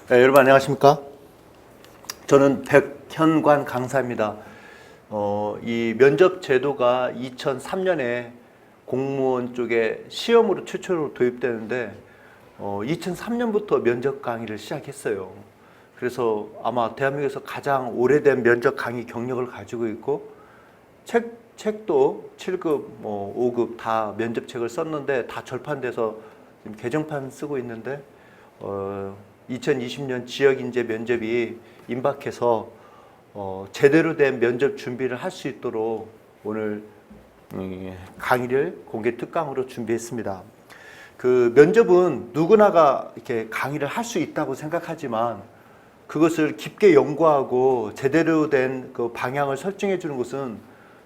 네, 여러분 안녕하십니까? 저는 백현관 강사입니다. 이 면접 제도가 2003년에 공무원 쪽에 시험으로 최초로 도입되는데 2003년부터 면접 강의를 시작했어요. 그래서 아마 대한민국에서 가장 오래된 면접 강의 경력을 가지고 있고 책도 7급, 5급 다 면접책을 썼는데 다 절판돼서 지금 개정판 쓰고 있는데 2020년 지역인재 면접이 임박해서 제대로 된 면접 준비를 할 수 있도록 오늘 강의를 공개 특강으로 준비했습니다. 그 면접은 누구나가 이렇게 강의를 할 수 있다고 생각하지만 그것을 깊게 연구하고 제대로 된 그 방향을 설정해 주는 것은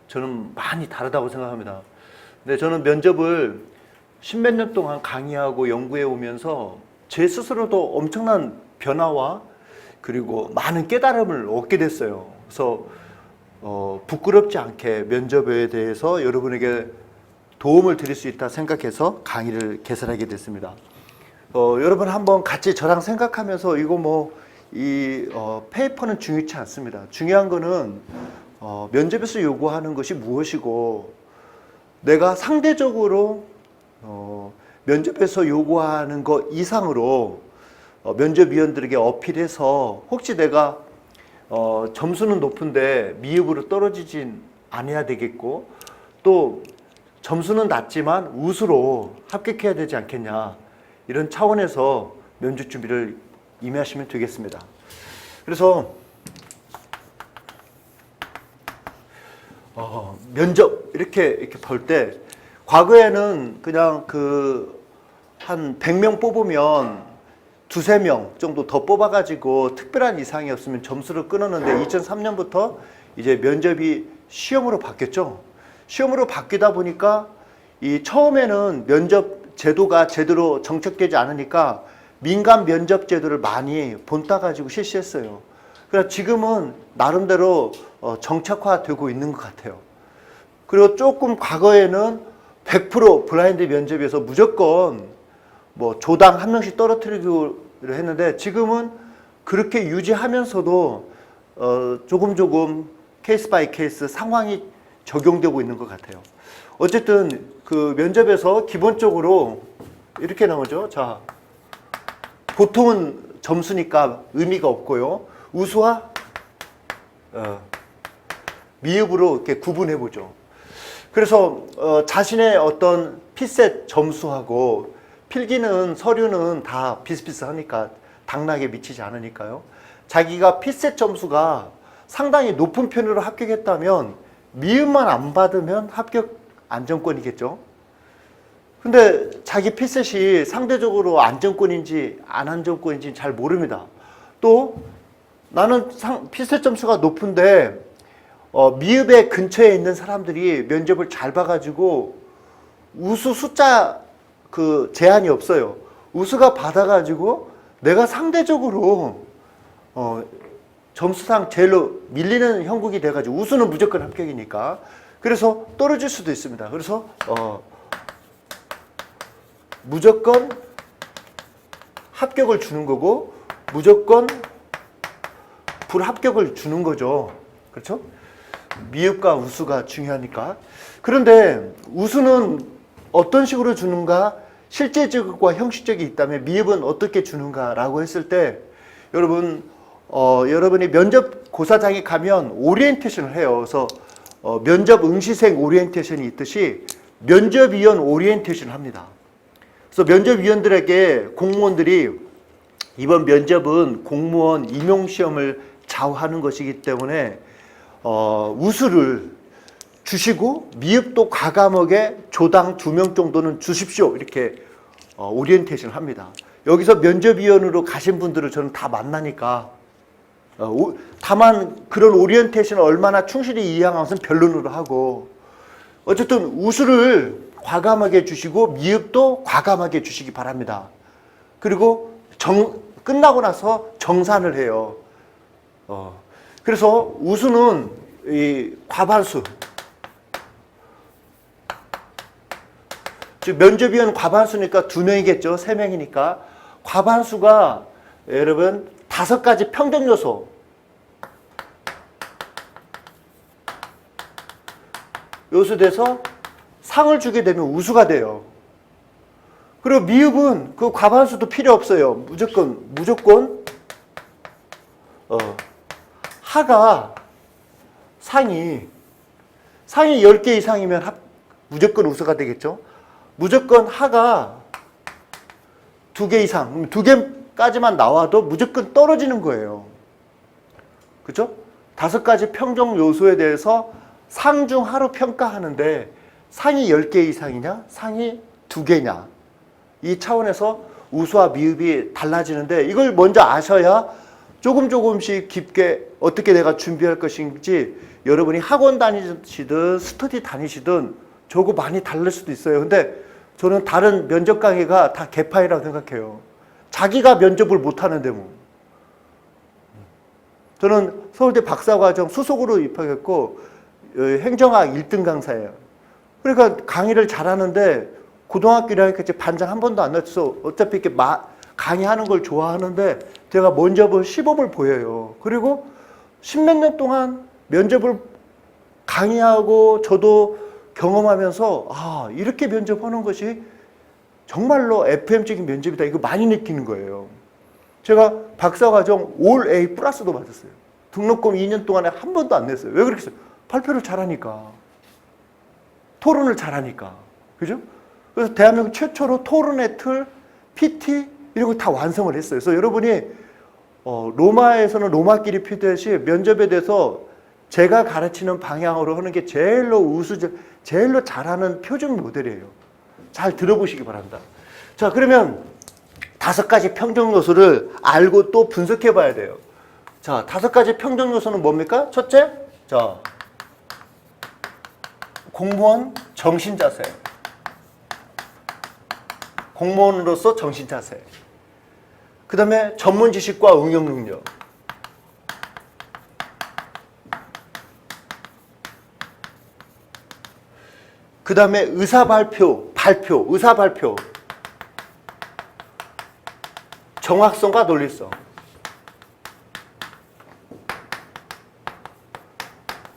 저는 많이 다르다고 생각합니다. 근데 저는 면접을 십몇 년 동안 강의하고 연구해 오면서 제 스스로도 엄청난 변화와 그리고 많은 깨달음을 얻게 됐어요. 그래서 부끄럽지 않게 면접에 대해서 여러분에게 도움을 드릴 수 있다 생각해서 강의를 개설하게 됐습니다. 여러분 한번 같이 저랑 생각하면서 이거 페이퍼는 중요치 않습니다. 중요한 거는 면접에서 요구하는 것이 무엇이고 내가 상대적으로 면접에서 요구하는 것 이상으로 면접위원들에게 어필해서 혹시 내가 점수는 높은데 미흡으로 떨어지진 않아야 되겠고 또 점수는 낮지만 우수로 합격해야 되지 않겠냐 이런 차원에서 면접 준비를 임하시면 되겠습니다. 그래서 면접 이렇게 볼 때 과거에는 그냥 한 100명 뽑으면 두세 명 정도 더 뽑아가지고 특별한 이상이 없으면 점수를 끊었는데 2003년부터 이제 면접이 시험으로 바뀌었죠. 시험으로 바뀌다 보니까 이 처음에는 면접 제도가 제대로 정착되지 않으니까 민간 면접 제도를 많이 본따가지고 실시했어요. 그래서 지금은 나름대로 정착화되고 있는 것 같아요. 그리고 조금 과거에는 100% 블라인드 면접에서 무조건 조당 한 명씩 떨어뜨리기로 했는데 지금은 그렇게 유지하면서도 조금 케이스 바이 케이스 상황이 적용되고 있는 것 같아요. 어쨌든 그 면접에서 기본적으로 이렇게 나오죠. 자, 보통은 점수니까 의미가 없고요. 우수와 미흡으로 이렇게 구분해 보죠. 그래서 자신의 어떤 피셋 점수하고 필기는 서류는 다 비슷비슷하니까 당락에 미치지 않으니까요. 자기가 피셋 점수가 상당히 높은 편으로 합격했다면 미흡만 안 받으면 합격 안정권이겠죠. 근데 자기 피셋이 상대적으로 안정권인지 안 안정권인지 잘 모릅니다. 또 나는 피셋 점수가 높은데 미흡의 근처에 있는 사람들이 면접을 잘 봐가지고 우수 숫자 제한이 없어요. 우수가 받아가지고 내가 상대적으로 점수상 제일로 밀리는 형국이 돼가지고 우수는 무조건 합격이니까 그래서 떨어질 수도 있습니다. 그래서 무조건 합격을 주는 거고 무조건 불합격을 주는 거죠. 그렇죠? 미흡과 우수가 중요하니까. 그런데 우수는 어떤 식으로 주는가, 실제적과 형식적이 있다면 미흡은 어떻게 주는가라고 했을 때 여러분이 면접 고사장에 가면 오리엔테이션을 해요. 그래서 면접 응시생 오리엔테이션이 있듯이 면접위원 오리엔테이션을 합니다. 그래서 면접위원들에게 공무원들이 이번 면접은 공무원 임용시험을 좌우하는 것이기 때문에 우수를 주시고 미흡도 과감하게 조당 2명 정도는 주십시오. 이렇게 오리엔테이션을 합니다. 여기서 면접위원으로 가신 분들을 저는 다 만나니까 다만 그런 오리엔테이션을 얼마나 충실히 이행한 것은 변론으로 하고 어쨌든 우수를 과감하게 주시고 미흡도 과감하게 주시기 바랍니다. 그리고 끝나고 나서 정산을 해요. 그래서 우수는 이 과반수, 즉 면접위원 과반수니까 2명이겠죠. 3명이니까 과반수가 여러분 5가지 평정 요소. 요소돼서 상을 주게 되면 우수가 돼요. 그리고 미흡은 그 과반수도 필요 없어요. 무조건 하가 상이 10개 이상이면 무조건 우수가 되겠죠. 무조건 하가 2개 이상, 2개까지만 나와도 무조건 떨어지는 거예요. 그죠? 5가지 평정 요소에 대해서 상 중 하로 평가하는데 상이 10개 이상이냐, 상이 2개냐, 이 차원에서 우수와 미흡이 달라지는데 이걸 먼저 아셔야 조금씩 깊게 어떻게 내가 준비할 것인지, 여러분이 학원 다니시든 스터디 다니시든 저거 많이 다를 수도 있어요. 근데 저는 다른 면접 강의가 다 개파이라고 생각해요. 자기가 면접을 못하는데 뭐. 저는 서울대 박사과정 수석으로 입학했고 행정학 1등 강사예요. 그러니까 강의를 잘하는데 고등학교 1학년 반장 한 번도 안 났어. 어차피 이렇게 강의하는 걸 좋아하는데 제가 면접을 시범을 보여요. 그리고 10몇 년 동안 면접을 강의하고 저도 경험하면서 아, 이렇게 면접하는 것이 정말로 FM적인 면접이다. 이거 많이 느끼는 거예요. 제가 박사과정 올 A 플러스도 받았어요. 등록금 2년 동안에 한 번도 안 냈어요. 왜 그렇게 했어요? 발표를 잘하니까. 토론을 잘하니까. 그죠? 그래서 대한민국 최초로 토론의 틀, PT 이런 거 다 완성을 했어요. 그래서 여러분이 로마에서는 로마끼리 피듯이 면접에 대해서 제가 가르치는 방향으로 하는 게 제일로 잘하는 표준 모델이에요. 잘 들어보시기 바랍니다. 자, 그러면 5가지 평정 요소를 알고 또 분석해 봐야 돼요. 자, 5가지 평정 요소는 뭡니까? 첫째, 자, 공무원 정신 자세. 공무원으로서 정신 자세. 그 다음에 전문 지식과 응용 능력. 그 다음에 의사 발표. 정확성과 논리성.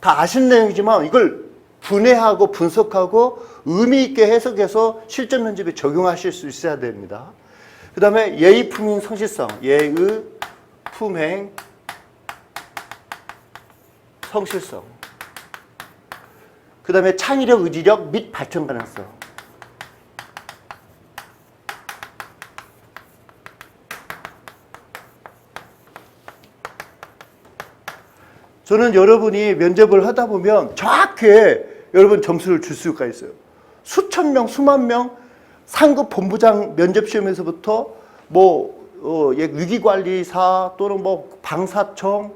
다 아시는 내용이지만 이걸 분해하고 분석하고 의미 있게 해석해서 실전 면접에 적용하실 수 있어야 됩니다. 그 다음에 예의, 품행, 성실성. 예의, 품행, 성실성. 그 다음에 창의력, 의지력 및 발전 가능성. 저는 여러분이 면접을 하다 보면 정확하게 여러분 점수를 줄 수가 있어요. 수천 명, 수만 명 상급 본부장 면접 시험에서부터 위기관리사 또는 방사청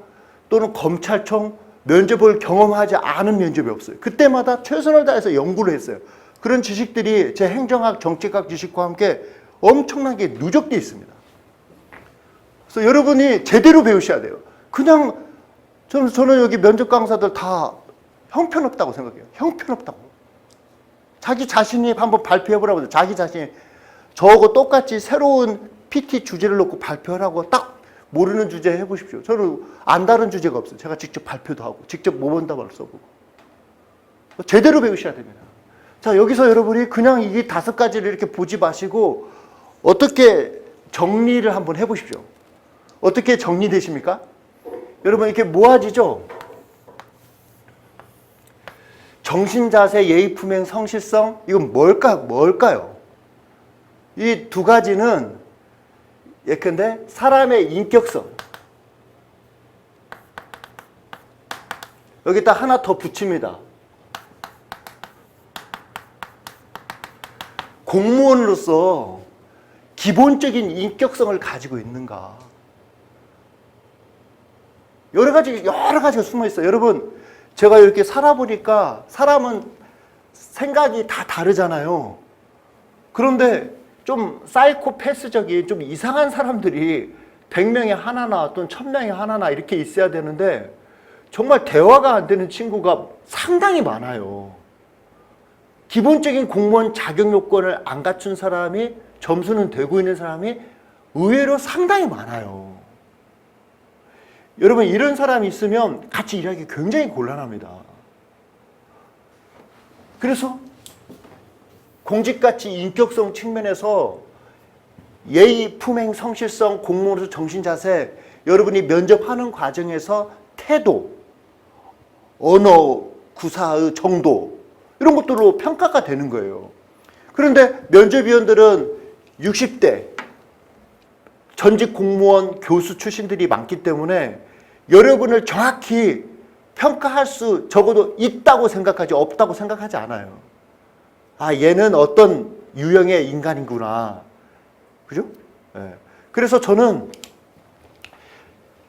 또는 검찰청 면접을 경험하지 않은 면접이 없어요. 그때마다 최선을 다해서 연구를 했어요. 그런 지식들이 제 행정학, 정책학 지식과 함께 엄청나게 누적되어 있습니다. 그래서 여러분이 제대로 배우셔야 돼요. 그냥 저는 여기 면접 강사들 다 형편없다고 생각해요. 형편없다고. 자기 자신이 한번 발표해보라고 해요. 자기 자신이 저하고 똑같이 새로운 PT 주제를 놓고 발표를 하고 딱 모르는 주제 해보십시오. 저는 안다른 주제가 없어요. 제가 직접 발표도 하고 직접 모범답을 써보고. 제대로 배우셔야 됩니다. 자, 여기서 여러분이 그냥 이 5가지를 이렇게 보지 마시고 어떻게 정리를 한번 해보십시오. 어떻게 정리되십니까? 여러분 이렇게 모아지죠? 정신자세, 예의, 품행, 성실성 이건 뭘까요? 이 2가지는 예컨대 사람의 인격성. 여기다 하나 더 붙입니다. 공무원으로서 기본적인 인격성을 가지고 있는가. 여러 가지가 숨어 있어요. 여러분, 제가 이렇게 살아보니까 사람은 생각이 다 다르잖아요. 그런데 좀 사이코패스적인 좀 이상한 사람들이 100명에 하나나 또는 1000명에 하나나 이렇게 있어야 되는데 정말 대화가 안 되는 친구가 상당히 많아요. 기본적인 공무원 자격 요건을 안 갖춘 사람이 점수는 되고 있는 사람이 의외로 상당히 많아요. 여러분 이런 사람이 있으면 같이 일하기 굉장히 곤란합니다. 그래서 공직가치 인격성 측면에서 예의, 품행, 성실성, 공무원으로서 정신자세, 여러분이 면접하는 과정에서 태도, 언어, 구사의 정도 이런 것들로 평가가 되는 거예요. 그런데 면접위원들은 60대 전직 공무원, 교수 출신들이 많기 때문에 여러분을 정확히 평가할 수 적어도 있다고 생각하지 없다고 생각하지 않아요. 아, 얘는 어떤 유형의 인간이구나. 그죠? 네. 그래서 저는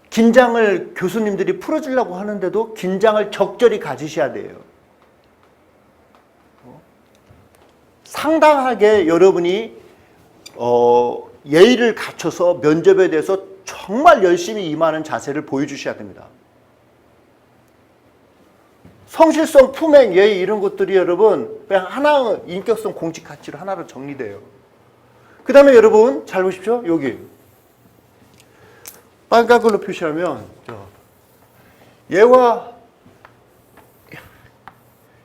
긴장을 교수님들이 풀어주려고 하는데도 긴장을 적절히 가지셔야 돼요. 상당하게 여러분이 예의를 갖춰서 면접에 대해서 정말 열심히 임하는 자세를 보여주셔야 됩니다. 성실성, 품행, 예의 이런 것들이 여러분 그냥 하나의 인격성 공직 가치로 하나로 정리돼요. 그 다음에 여러분 잘 보십시오. 여기 빨간 걸로 표시하면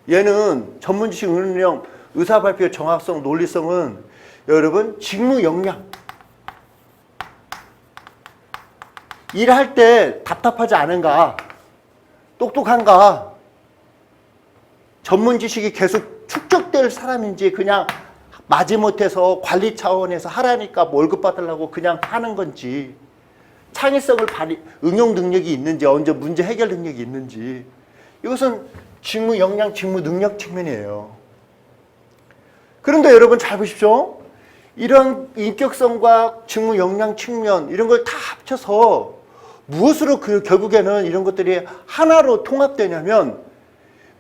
얘는 전문지식, 능력, 의사발표의 정확성, 논리성은 여러분 직무 역량, 일할 때 답답하지 않은가, 똑똑한가, 전문지식이 계속 축적될 사람인지 그냥 마지못해서 관리 차원에서 하라니까 월급 받으려고 그냥 하는 건지, 창의성을 응용 능력이 있는지, 언제 문제 해결 능력이 있는지, 이것은 직무 역량, 직무 능력 측면이에요. 그런데 여러분 잘 보십시오. 이런 인격성과 직무 역량 측면 이런 걸 다 합쳐서 무엇으로 결국에는 이런 것들이 하나로 통합되냐면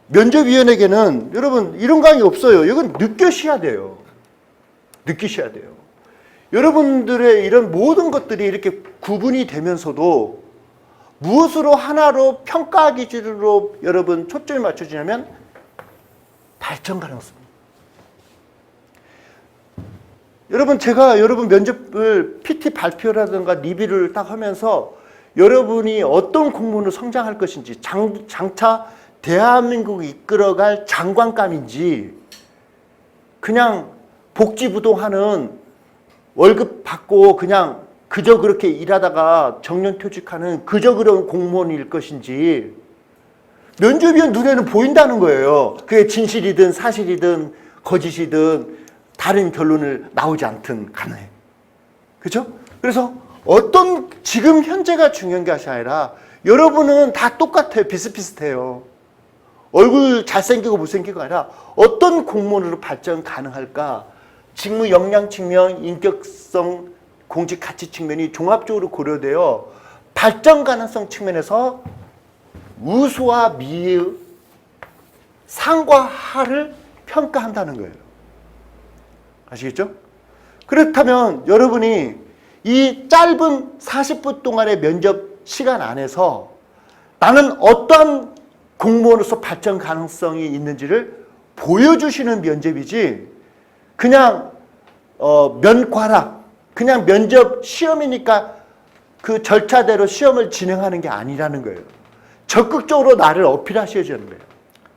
면접위원에게는 여러분 이런 강의 없어요. 이건 느끼셔야 돼요. 느끼셔야 돼요. 여러분들의 이런 모든 것들이 이렇게 구분이 되면서도 무엇으로 하나로 평가 기준으로 여러분 초점을 맞춰주냐면 발전 가능성. 여러분 제가 여러분 면접을 PT 발표라든가 리뷰를 딱 하면서 여러분이 어떤 공무원으로 성장할 것인지 장차 대한민국을 이끌어갈 장관감인지 그냥 복지부동하는 월급 받고 그냥 그저 그렇게 일하다가 정년퇴직하는 그저 그런 공무원일 것인지 면접위원 눈에는 보인다는 거예요. 그게 진실이든 사실이든 거짓이든 다른 결론을 나오지 않든 간에. 그렇죠? 그래서 어떤 지금 현재가 중요한 것이 아니라 여러분은 다 똑같아요. 비슷비슷해요. 얼굴 잘생기고 못생기고 아니라 어떤 공무원으로 발전 가능할까? 직무 역량 측면, 인격성, 공직 가치 측면이 종합적으로 고려되어 발전 가능성 측면에서 우수와 미의, 상과 하를 평가한다는 거예요. 아시겠죠? 그렇다면 여러분이 이 짧은 40분 동안의 면접 시간 안에서 나는 어떠한 공무원으로서 발전 가능성이 있는지를 보여주시는 면접이지 그냥 면과락, 그냥 면접 시험이니까 그 절차대로 시험을 진행하는 게 아니라는 거예요. 적극적으로 나를 어필하셔야 되는 거예요.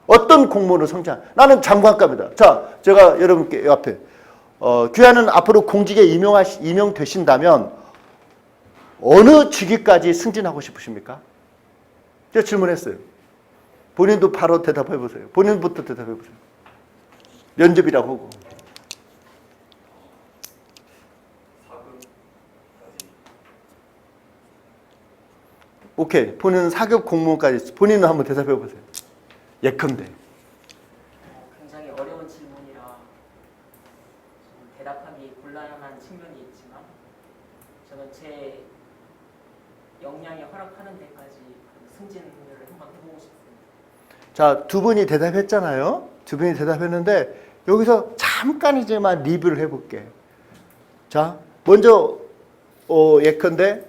어떤 공무원으로 성장? 나는 장관감이다. 자, 제가 여러분께 앞에 귀하는 앞으로 공직에 임용되신다면 어느 직위까지 승진하고 싶으십니까? 제가 질문했어요. 본인도 바로 대답해 보세요. 본인부터 대답해 보세요. 면접이라고 하고. 오케이. 본인은 4급 공무원까지. 본인은 한번 대답해 보세요. 예컨대. 굉장히 어려운 질문이라 대답하기 곤란한 측면이 있지만 저는 제 역량이 허락하는 데까지 승진을 한번 해보고 싶습니다. 자, 두 분이 대답했잖아요. 두 분이 대답했는데 여기서 잠깐이지만 리뷰를 해볼게. 자, 먼저 예컨대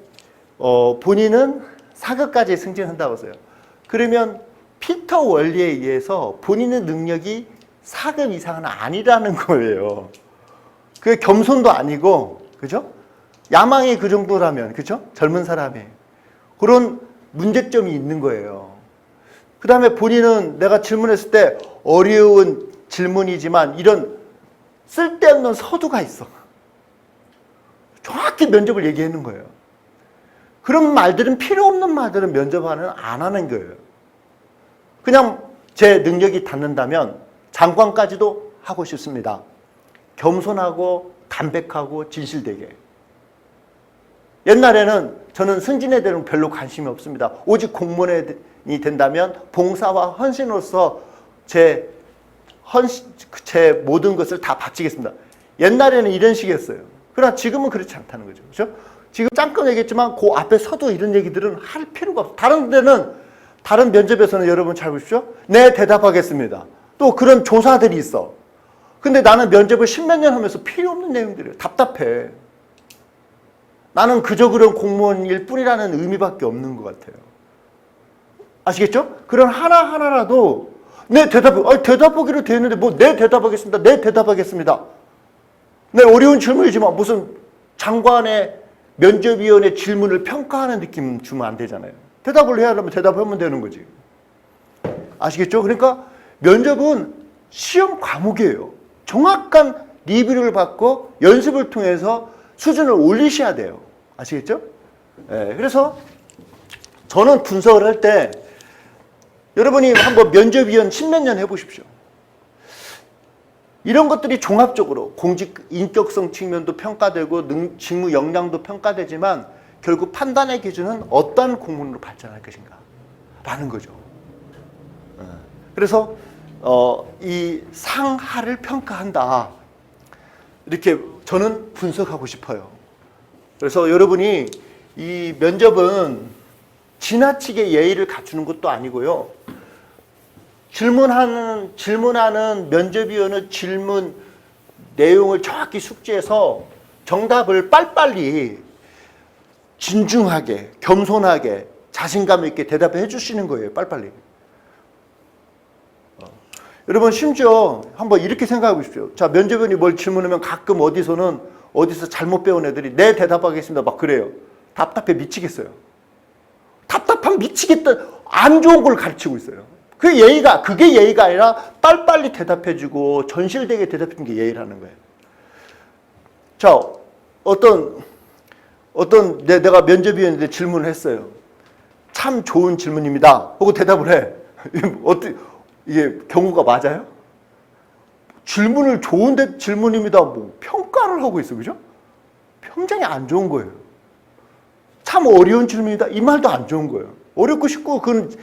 본인은 4급까지 승진한다고 하세요. 그러면 피터 원리에 의해서 본인의 능력이 4급 이상은 아니라는 거예요. 그게 겸손도 아니고, 그죠? 야망이 그 정도라면, 그죠? 젊은 사람이. 그런 문제점이 있는 거예요. 그 다음에 본인은 내가 질문했을 때 어려운 질문이지만 이런 쓸데없는 서두가 있어. 정확히 면접을 얘기하는 거예요. 그런 말들은 필요 없는 말들은 면접관은 안 하는 거예요. 그냥 제 능력이 닿는다면 장관까지도 하고 싶습니다. 겸손하고 담백하고 진실되게. 옛날에는 저는 승진에 대한 별로 관심이 없습니다. 오직 공무원이 된다면 봉사와 헌신으로서 제 모든 것을 다 바치겠습니다. 옛날에는 이런 식이었어요. 그러나 지금은 그렇지 않다는 거죠. 그렇죠? 지금 잠깐 얘기했지만 그 앞에 서도 이런 얘기들은 할 필요가 없어요. 다른 면접에서는 여러분 잘 보십시오. 네, 대답하겠습니다. 또 그런 조사들이 있어. 근데 나는 면접을 십몇 년 하면서 필요 없는 내용들이에요. 답답해. 나는 그저 그런 공무원일 뿐이라는 의미밖에 없는 것 같아요. 아시겠죠? 그런 하나하나라도 네, 대답하기로 되어 있는데 뭐 네, 대답하겠습니다. 네, 대답하겠습니다. 네, 어려운 질문이지만 무슨 장관의 면접위원회 질문을 평가하는 느낌 주면 안 되잖아요. 대답을 해야 하려면 대답하면 되는 거지. 아시겠죠? 그러니까 면접은 시험 과목이에요. 정확한 리뷰를 받고 연습을 통해서 수준을 올리셔야 돼요. 아시겠죠? 네, 그래서 저는 분석을 할 때 여러분이 한번 면접위원 십몇 년 해보십시오. 이런 것들이 종합적으로 공직 인격성 측면도 평가되고 직무 역량도 평가되지만 결국 판단의 기준은 어떤 공무원으로 발전할 것인가 라는 거죠. 그래서 이 상하를 평가한다. 이렇게 저는 분석하고 싶어요. 그래서 여러분이 이 면접은 지나치게 예의를 갖추는 것도 아니고요. 질문하는 면접위원의 질문 내용을 정확히 숙지해서 정답을 빨리빨리 진중하게, 겸손하게, 자신감 있게 대답해 주시는 거예요. 빨리빨리. 여러분 심지어 한번 이렇게 생각해 보십시오. 자, 면접위원이 뭘 질문하면 가끔 어디서 잘못 배운 애들이 네, 대답하겠습니다. 막 그래요. 답답해 미치겠어요. 답답하면 미치겠다. 안 좋은 걸 가르치고 있어요. 그게 예의가 아니라 빨리빨리 대답해주고 전실되게 대답하는 게 예의라는 거예요. 자, 내가 면접위원인데 질문을 했어요. 참 좋은 질문입니다. 하고 대답을 해. 이게 경우가 맞아요? 질문을 좋은데 질문입니다. 뭐 평가를 하고 있어, 그죠? 굉장히 안 좋은 거예요. 참 어려운 질문이다. 이 말도 안 좋은 거예요. 어렵고 쉽고 그건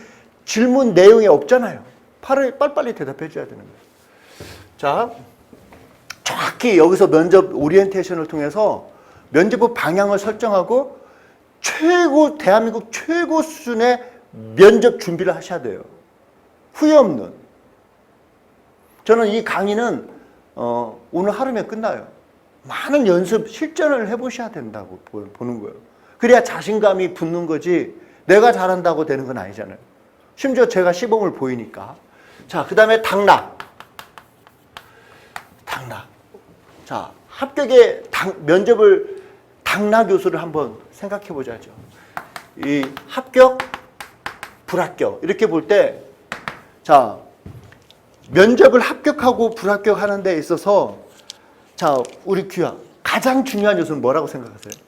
질문 내용이 없잖아요. 빨리빨리 대답해 줘야 되는 거예요. 자, 정확히 여기서 면접 오리엔테이션을 통해서 면접의 방향을 설정하고 대한민국 최고 수준의 면접 준비를 하셔야 돼요. 후회 없는. 저는 이 강의는 오늘 하루면 끝나요. 많은 연습, 실전을 해보셔야 된다고 보는 거예요. 그래야 자신감이 붙는 거지 내가 잘한다고 되는 건 아니잖아요. 심지어 제가 시범을 보이니까. 자, 그 다음에 당락. 자, 면접을 당락 요소를 한번 생각해 보자죠. 이 합격, 불합격. 이렇게 볼 때, 자, 면접을 합격하고 불합격하는 데 있어서, 자, 우리 귀하, 가장 중요한 요소는 뭐라고 생각하세요?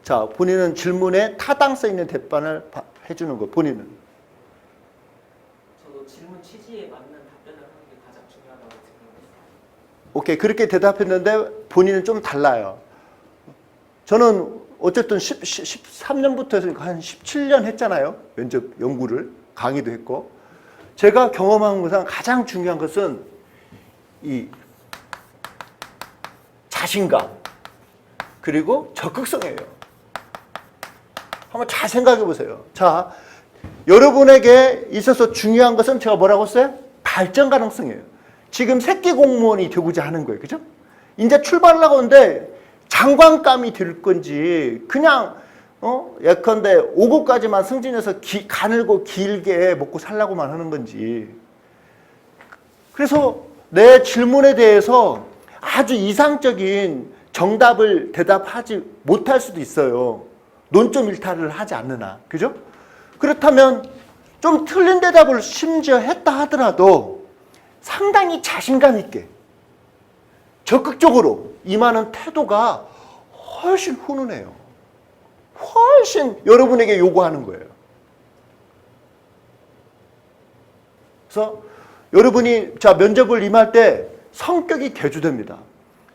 자, 본인은 질문에 타당성 있는 답변을 해주는 거, 본인은. 저도 질문 취지에 맞는 답변을 하는 게 가장 중요하다고 생각합니다. 오케이, 그렇게 대답했는데 본인은 좀 달라요. 저는 어쨌든 13년부터 해서 한 17년 했잖아요. 면접 연구를, 강의도 했고. 제가 경험한 것은 가장 중요한 것은 이 자신감, 그리고 적극성이에요. 한번 잘 생각해 보세요. 자, 여러분에게 있어서 중요한 것은 제가 뭐라고 했어요? 발전 가능성이에요. 지금 새끼 공무원이 되고자 하는 거예요. 그죠? 이제 출발하려고 하는데 장관감이 들 건지 그냥 예컨대 5급까지만 승진해서 가늘고 길게 먹고 살라고만 하는 건지. 그래서 내 질문에 대해서 아주 이상적인 정답을 대답하지 못할 수도 있어요. 논점 일탈을 하지 않는 한. 그죠? 그렇다면 좀 틀린 대답을 심지어 했다 하더라도 상당히 자신감 있게 적극적으로 임하는 태도가 훨씬 훈훈해요. 훨씬 여러분에게 요구하는 거예요. 그래서 여러분이 면접을 임할 때 성격이 개조됩니다.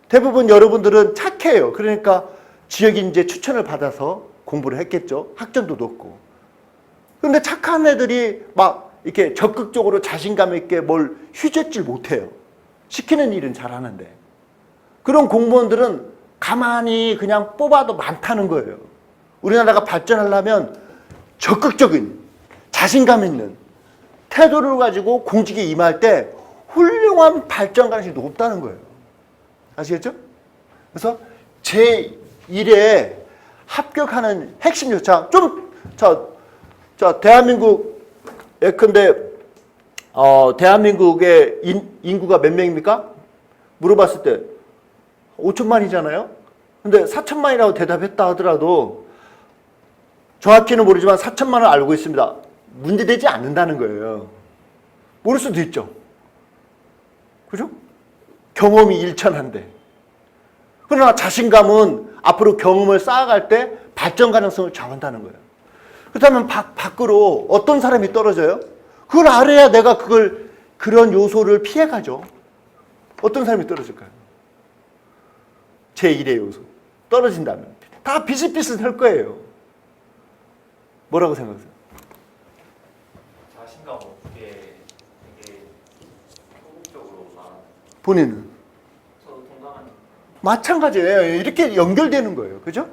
대부분 여러분들은 착해요. 그러니까 지역이 이제 추천을 받아서 공부를 했겠죠. 학점도 높고. 그런데 착한 애들이 막 이렇게 적극적으로 자신감 있게 뭘 휘젓질 못해요. 시키는 일은 잘하는데. 그런 공무원들은 가만히 그냥 뽑아도 많다는 거예요. 우리나라가 발전하려면 적극적인 자신감 있는 태도를 가지고 공직에 임할 때 훌륭한 발전 가능성이 높다는 거예요. 아시겠죠? 그래서 제1에 합격하는 핵심 요차 대한민국 예컨대 대한민국의 인구가 몇 명입니까? 물어봤을 때 5천만이잖아요. 근데 4천만이라고 대답했다 하더라도 정확히는 모르지만 4천만을 알고 있습니다. 문제되지 않는다는 거예요. 모를 수도 있죠. 그죠? 경험이 일천한데. 그러나 자신감은 앞으로 경험을 쌓아갈 때 발전 가능성을 정한다는 거예요. 그렇다면 밖으로 어떤 사람이 떨어져요? 그걸 알아야 내가 그런 요소를 피해가죠. 어떤 사람이 떨어질까요? 제1의 요소. 떨어진다면. 다 비슷비슷할 거예요. 뭐라고 생각하세요? 자신감 없게 되게 소극적으로 말하는. 본인은? 저도 동감합니다. 마찬가지예요. 이렇게 연결되는 거예요. 그죠?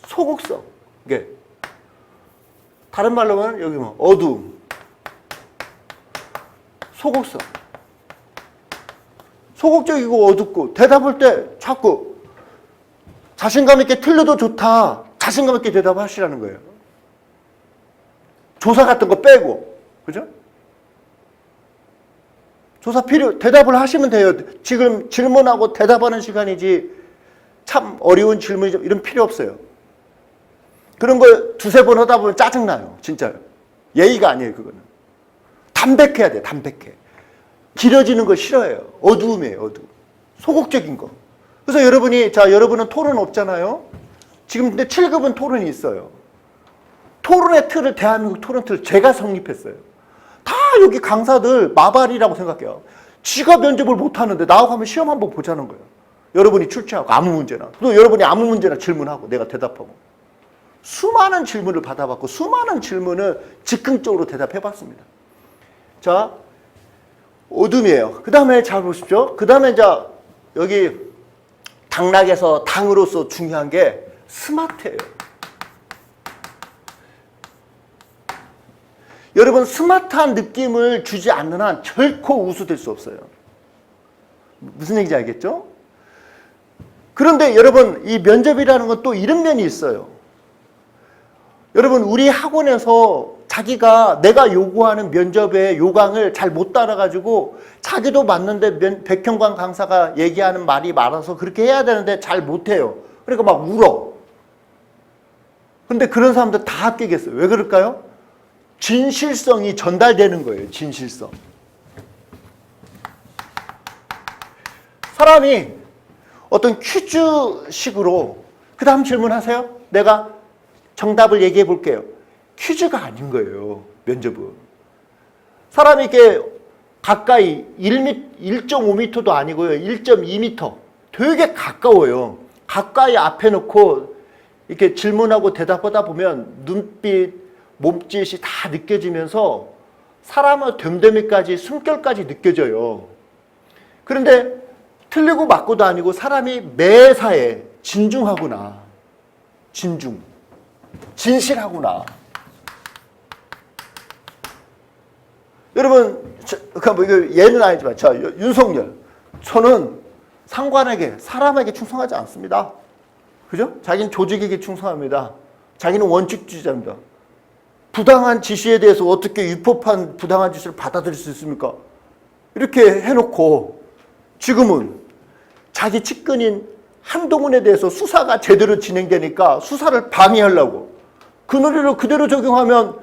소극성. 이게 다른 말로 하면 여기 뭐 어두움. 소극성. 소극적이고 어둡고 대답할 때 자꾸 자신감 있게 틀려도 좋다. 자신감 있게 대답하시라는 거예요. 조사 같은 거 빼고. 그죠? 대답을 하시면 돼요. 지금 질문하고 대답하는 시간이지 참 어려운 질문이 이런 필요 없어요. 그런 거 두세 번 하다 보면 짜증나요. 진짜요. 예의가 아니에요, 그거는. 담백해야 돼요, 담백해. 길어지는 거 싫어해요. 어두움이에요, 어두움. 소극적인 거. 그래서 여러분은 토론 없잖아요. 지금 근데 7급은 토론이 있어요. 토론의 틀을, 대한민국 토론 틀을 제가 성립했어요. 다 여기 강사들 마발이라고 생각해요. 지가 면접을 못하는데 나하고 한번 시험 한번 보자는 거예요. 여러분이 출제하고 아무 문제나. 또 여러분이 아무 문제나 질문하고 내가 대답하고. 수많은 질문을 받아봤고 수많은 질문을 즉흥적으로 대답해봤습니다. 자, 어둠이에요. 그 다음에 잘 보십시오. 그 다음에 여기 당락에서 당으로서 중요한 게 스마트예요. 여러분 스마트한 느낌을 주지 않는 한 결코 우수될 수 없어요. 무슨 얘기인지 알겠죠? 그런데 여러분 이 면접이라는 건 또 이런 면이 있어요. 여러분 우리 학원에서 자기가 내가 요구하는 면접의 요강을 잘 못 따라가지고 자기도 맞는데 백형관 강사가 얘기하는 말이 많아서 그렇게 해야 되는데 잘 못해요. 그러니까 막 울어. 근데 그런 사람들 다 합격했어요. 왜 그럴까요? 진실성이 전달되는 거예요. 진실성. 사람이 어떤 퀴즈식으로 그 다음 질문하세요. 내가 정답을 얘기해 볼게요. 퀴즈가 아닌 거예요. 면접은. 사람이 이렇게 가까이 1.5m도 아니고요. 1.2m. 되게 가까워요. 가까이 앞에 놓고 이렇게 질문하고 대답하다 보면 눈빛, 몸짓이 다 느껴지면서 사람의 됨됨이까지 숨결까지 느껴져요. 그런데 틀리고 맞고도 아니고 사람이 매사에 진중하구나. 진실하구나. 여러분, 얘는 아니지만, 윤석열. 저는 상관에게, 사람에게 충성하지 않습니다. 그죠? 자기는 조직에게 충성합니다. 자기는 원칙주의자입니다. 부당한 지시에 대해서 어떻게 위법한 부당한 지시를 받아들일 수 있습니까? 이렇게 해놓고 지금은 자기 측근인 한동훈에 대해서 수사가 제대로 진행되니까 수사를 방해하려고 그 논리를 그대로 적용하면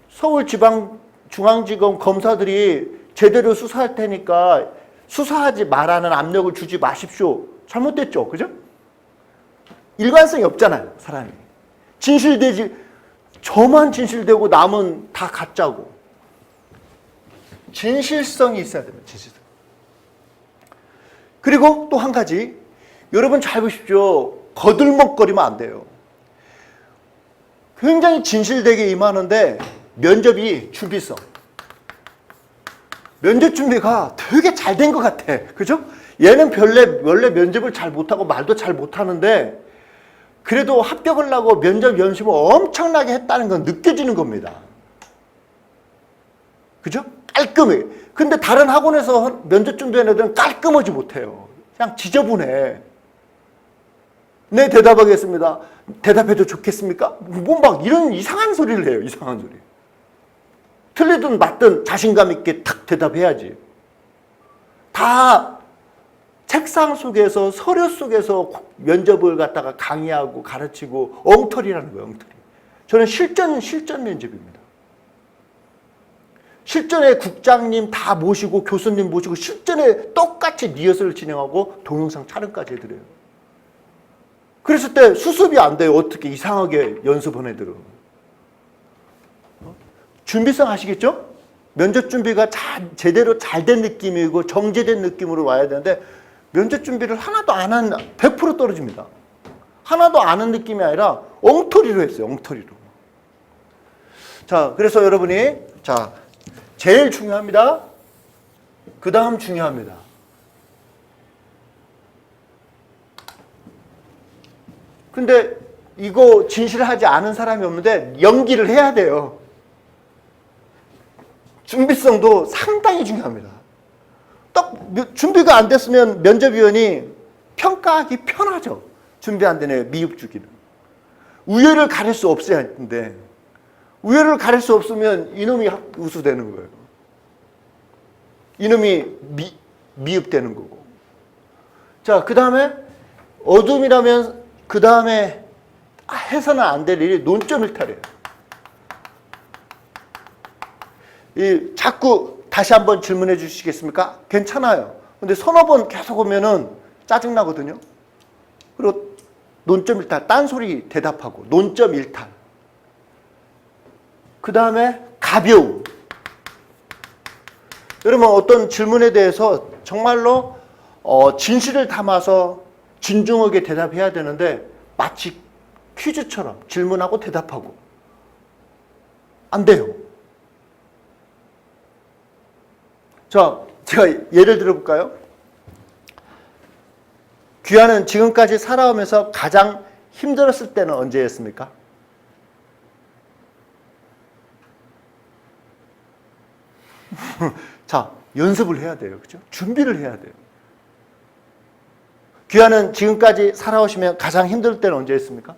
서울지방중앙지검 검사들이 제대로 수사할 테니까 수사하지 말라는 압력을 주지 마십시오. 잘못됐죠. 그죠? 일관성이 없잖아요. 사람이. 진실되지, 저만 진실되고 남은 다 가짜고. 진실성이 있어야 됩니다. 진실성. 그리고 또 한 가지, 여러분 잘 보십시오. 거들먹거리면 안 돼요. 굉장히 진실되게 임하는데 면접이 준비성. 면접 준비가 되게 잘 된 것 같아. 그죠? 얘는 원래 면접을 잘 못하고 말도 잘 못하는데 그래도 합격을 하고 면접 연습을 엄청나게 했다는 건 느껴지는 겁니다. 그죠? 깔끔해. 근데 다른 학원에서 면접 준비하는 애들은 깔끔하지 못해요. 그냥 지저분해. 네, 대답하겠습니다. 대답해도 좋겠습니까? 뭐 막 이런 이상한 소리를 해요. 이상한 소리. 틀리든 맞든 자신감 있게 탁 대답해야지. 다 책상 속에서 서류 속에서 면접을 갖다가 강의하고 가르치고 엉터리라는 거예요. 엉터리. 저는 실전 면접입니다. 실전에 국장님 다 모시고 교수님 모시고 실전에 똑같이 리허설을 진행하고 동영상 촬영까지 해드려요. 그랬을 때 수습이 안 돼요. 어떻게 이상하게 연습한 애들은. 준비성 아시겠죠? 면접 준비가 제대로 잘 된 느낌이고 정제된 느낌으로 와야 되는데 면접 준비를 하나도 안 한 100% 떨어집니다. 하나도 안 한 느낌이 아니라 엉터리로 했어요. 엉터리로. 자, 그래서 여러분이 제일 중요합니다. 그 다음 중요합니다. 근데 이거 진실하지 않은 사람이 없는데 연기를 해야 돼요. 준비성도 상당히 중요합니다. 딱 준비가 안 됐으면 면접위원이 평가하기 편하죠. 준비 안 되네, 미흡 주기는. 우열을 가릴 수 없어야 하는데 우열을 가릴 수 없으면 이놈이 우수되는 거예요. 이놈이 미흡되는 거고. 자, 그 다음에 어둠이라면 그 다음에 해서는 안 될 일이 논점 일탈이에요. 자꾸 다시 한번 질문해 주시겠습니까? 괜찮아요. 근데 서너 번 계속 오면은 짜증나거든요. 그리고 논점 일탈, 딴소리 대답하고, 논점 일탈. 그 다음에 가벼움. 여러분 어떤 질문에 대해서 정말로 진실을 담아서 진중하게 대답해야 되는데 마치 퀴즈처럼 질문하고 대답하고 안 돼요. 자, 제가 예를 들어볼까요? 귀하는 지금까지 살아오면서 가장 힘들었을 때는 언제였습니까? 자, 연습을 해야 돼요. 그죠? 준비를 해야 돼요. 귀하는 지금까지 살아오시면 가장 힘들 때는 언제였습니까?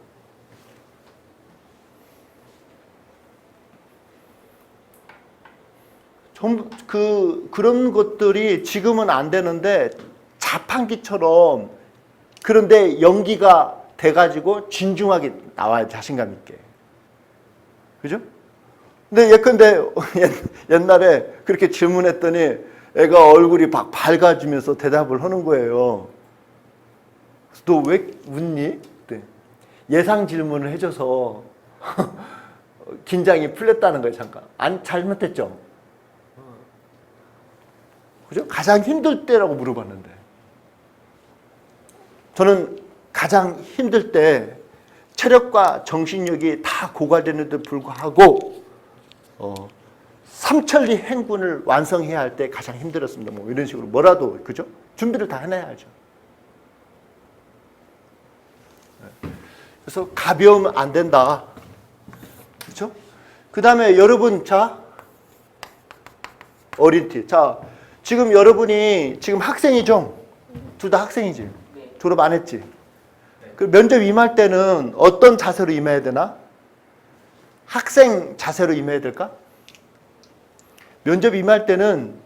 그런 것들이 지금은 안 되는데 자판기처럼 그런데 연기가 돼가지고 진중하게 나와요. 자신감 있게. 그죠? 근데 예컨대 옛날에 그렇게 질문했더니 애가 얼굴이 막 밝아지면서 대답을 하는 거예요. 너 왜 웃니? 네. 예상 질문을 해줘서 긴장이 풀렸다는 거예요. 잠깐. 잘못했죠? 그죠? 가장 힘들 때라고 물어봤는데 저는 가장 힘들 때 체력과 정신력이 다 고갈되는데 불구하고 삼천리 행군을 완성해야 할 때 가장 힘들었습니다. 뭐 이런 식으로 뭐라도 그죠? 준비를 다 해놔야죠. 그래서 가벼우면 안 된다. 그렇죠? 그 다음에 여러분 어린티. 지금 여러분이 지금 학생이죠? 둘 다 학생이지? 네. 졸업 안 했지? 그 면접 임할 때는 어떤 자세로 임해야 되나? 학생 자세로 임해야 될까? 면접 임할 때는